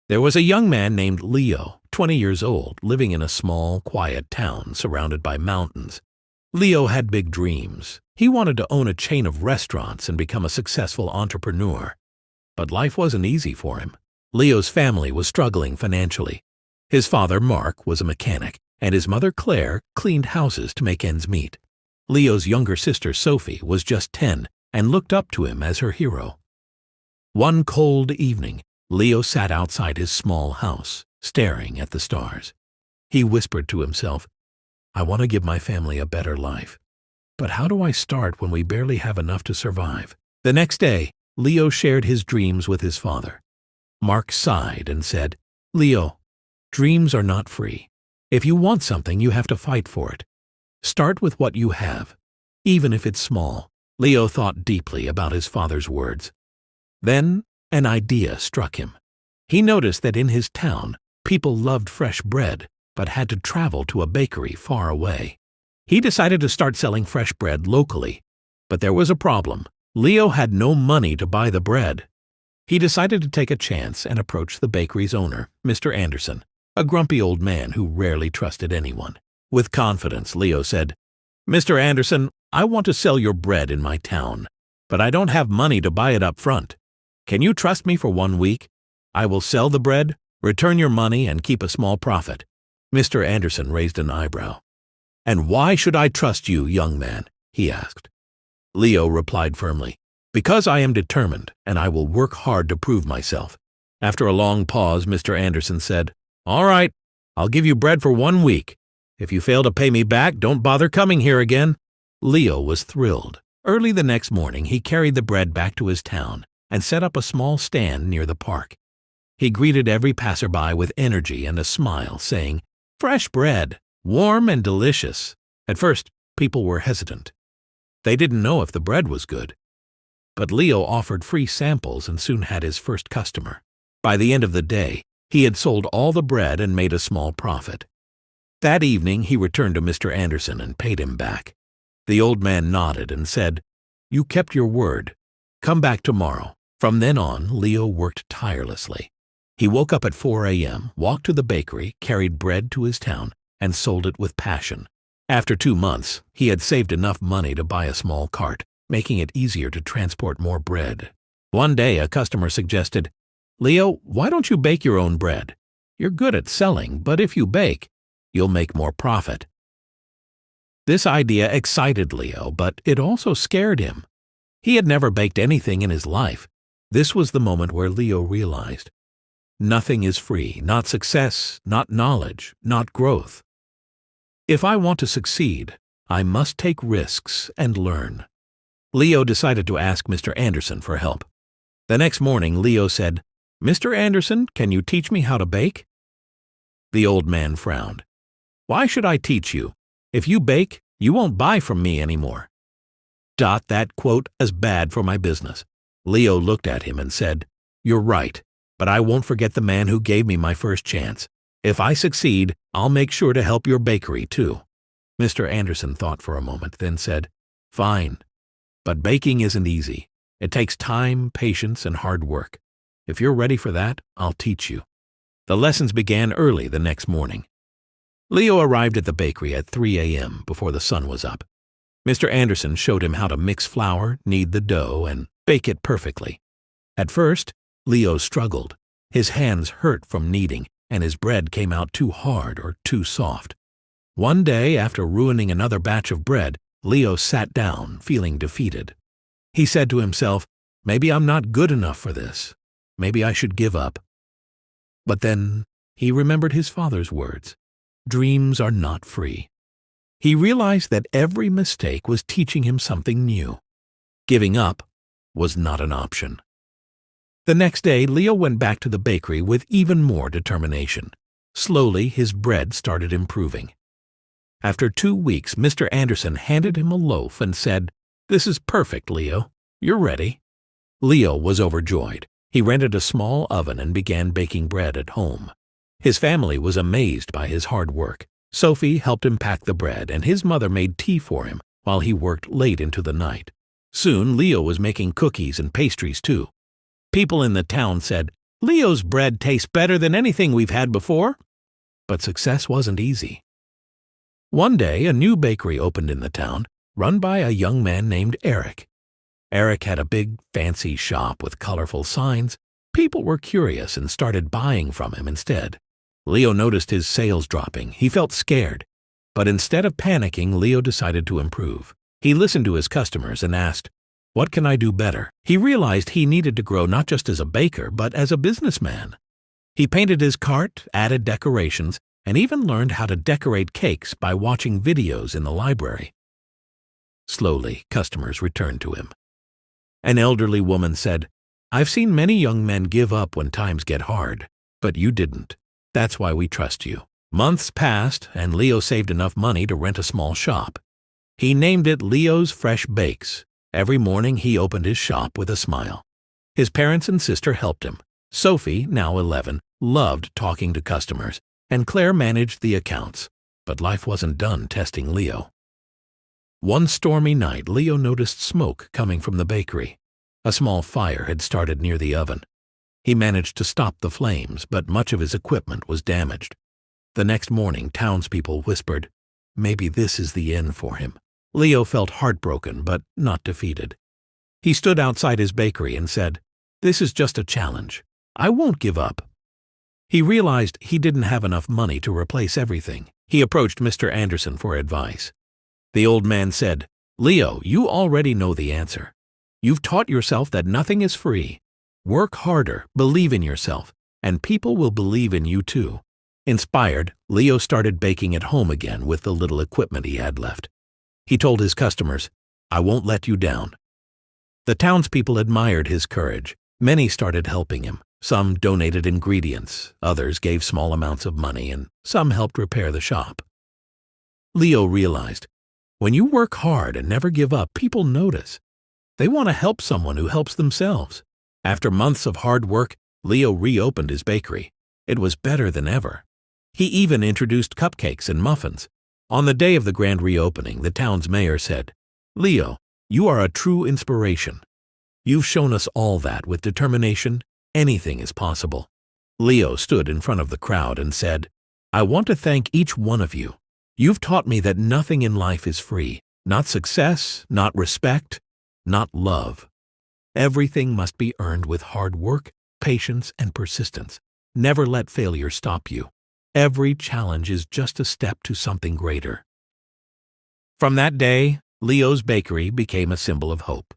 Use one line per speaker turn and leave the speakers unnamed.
There was a young man named Leo, 20 years old, living in a small, quiet town surrounded by mountains. Leo had big dreams. He wanted to own a chain of restaurants and become a successful entrepreneur. But life wasn't easy for him. Leo's family was struggling financially. His father, Mark, was a mechanic, and his mother, Claire, cleaned houses to make ends meet. Leo's younger sister, Sophie, was just 10 and looked up to him as her hero. One cold evening, Leo sat outside his small house, staring at the stars. He whispered to himself, "I want to give my family a better life. But how do I start when we barely have enough to survive?" The next day, Leo shared his dreams with his father. Mark sighed and said, "Leo, dreams are not free. If you want something, you have to fight for it. Start with what you have, even if it's small." Leo thought deeply about his father's words. Then an idea struck him. He noticed that in his town, people loved fresh bread, but had to travel to a bakery far away. He decided to start selling fresh bread locally, but there was a problem. Leo had no money to buy the bread. He decided to take a chance and approach the bakery's owner, Mr. Anderson, a grumpy old man who rarely trusted anyone. With confidence, Leo said, "Mr. Anderson, I want to sell your bread in my town, but I don't have money to buy it up front. Can you trust me for 1 week? I will sell the bread, return your money, and keep a small profit." Mr. Anderson raised an eyebrow. "And why should I trust you, young man?" he asked. Leo replied firmly, "Because I am determined, and I will work hard to prove myself." After a long pause, Mr. Anderson said, "All right, I'll give you bread for 1 week. If you fail to pay me back, don't bother coming here again." Leo was thrilled. Early the next morning, he carried the bread back to his town and set up a small stand near the park. He greeted every passerby with energy and a smile, saying, "Fresh bread, warm and delicious." At first, people were hesitant. They didn't know if the bread was good. But Leo offered free samples and soon had his first customer. By the end of the day, he had sold all the bread and made a small profit. That evening, he returned to Mr. Anderson and paid him back. The old man nodded and said, "You kept your word. Come back tomorrow." From then on, Leo worked tirelessly. He woke up at 4 a.m., walked to the bakery, carried bread to his town, and sold it with passion. After 2 months, he had saved enough money to buy a small cart, making it easier to transport more bread. One day, a customer suggested, "Leo, why don't you bake your own bread? You're good at selling, but if you bake, you'll make more profit." This idea excited Leo, but it also scared him. He had never baked anything in his life. This was the moment where Leo realized, nothing is free, not success, not knowledge, not growth. If I want to succeed, I must take risks and learn. Leo decided to ask Mr. Anderson for help. The next morning, Leo said, "Mr. Anderson, can you teach me how to bake?" The old man frowned. "Why should I teach you? If you bake, you won't buy from me anymore." That quote is bad for my business. Leo looked at him and said, "You're right, but I won't forget the man who gave me my first chance. If I succeed, I'll make sure to help your bakery too." Mr. Anderson thought for a moment, then said, "Fine, but baking isn't easy. It takes time, patience, and hard work. If you're ready for that, I'll teach you." The lessons began early the next morning. Leo arrived at the bakery at 3 a.m. before the sun was up. Mr. Anderson showed him how to mix flour, knead the dough, and bake it perfectly. At first, Leo struggled. His hands hurt from kneading, and his bread came out too hard or too soft. One day, after ruining another batch of bread, Leo sat down, feeling defeated. He said to himself, "Maybe I'm not good enough for this. Maybe I should give up." But then he remembered his father's words, "Dreams are not free." He realized that every mistake was teaching him something new. Giving up was not an option. The next day, Leo went back to the bakery with even more determination. Slowly, his bread started improving. After 2 weeks, Mr. Anderson handed him a loaf and said, "This is perfect, Leo. You're ready." Leo was overjoyed. He rented a small oven and began baking bread at home. His family was amazed by his hard work. Sophie helped him pack the bread, and his mother made tea for him while he worked late into the night. Soon, Leo was making cookies and pastries too. People in the town said, Leo's bread tastes better than anything we've had before. But success wasn't easy. One day, a new bakery opened in the town, run by a young man named Eric. Eric had a big, fancy shop with colorful signs. People were curious and started buying from him instead. Leo noticed his sales dropping. He felt scared. But instead of panicking, Leo decided to improve. He listened to his customers and asked, "What can I do better?" He realized he needed to grow not just as a baker, but as a businessman. He painted his cart, added decorations, and even learned how to decorate cakes by watching videos in the library. Slowly, customers returned to him. An elderly woman said, "I've seen many young men give up when times get hard, but you didn't. That's why we trust you." Months passed, and Leo saved enough money to rent a small shop. He named it Leo's Fresh Bakes. Every morning he opened his shop with a smile. His parents and sister helped him. Sophie, now 11, loved talking to customers, and Claire managed the accounts. But life wasn't done testing Leo. One stormy night, Leo noticed smoke coming from the bakery. A small fire had started near the oven. He managed to stop the flames, but much of his equipment was damaged. The next morning, townspeople whispered, "Maybe this is the end for him." Leo felt heartbroken, but not defeated. He stood outside his bakery and said, "This is just a challenge. I won't give up." He realized he didn't have enough money to replace everything. He approached Mr. Anderson for advice. The old man said, "Leo, you already know the answer. You've taught yourself that nothing is free. Work harder, believe in yourself, and people will believe in you too." Inspired, Leo started baking at home again with the little equipment he had left. He told his customers, "I won't let you down." The townspeople admired his courage. Many started helping him. Some donated ingredients, others gave small amounts of money, and some helped repair the shop. Leo realized, when you work hard and never give up, people notice. They want to help someone who helps themselves. After months of hard work, Leo reopened his bakery. It was better than ever. He even introduced cupcakes and muffins. On the day of the grand reopening, the town's mayor said, "Leo, you are a true inspiration. You've shown us all that with determination, anything is possible." Leo stood in front of the crowd and said, "I want to thank each one of you. You've taught me that nothing in life is free, not success, not respect, not love. Everything must be earned with hard work, patience, and persistence. Never let failure stop you. Every challenge is just a step to something greater." From that day, Leo's bakery became a symbol of hope.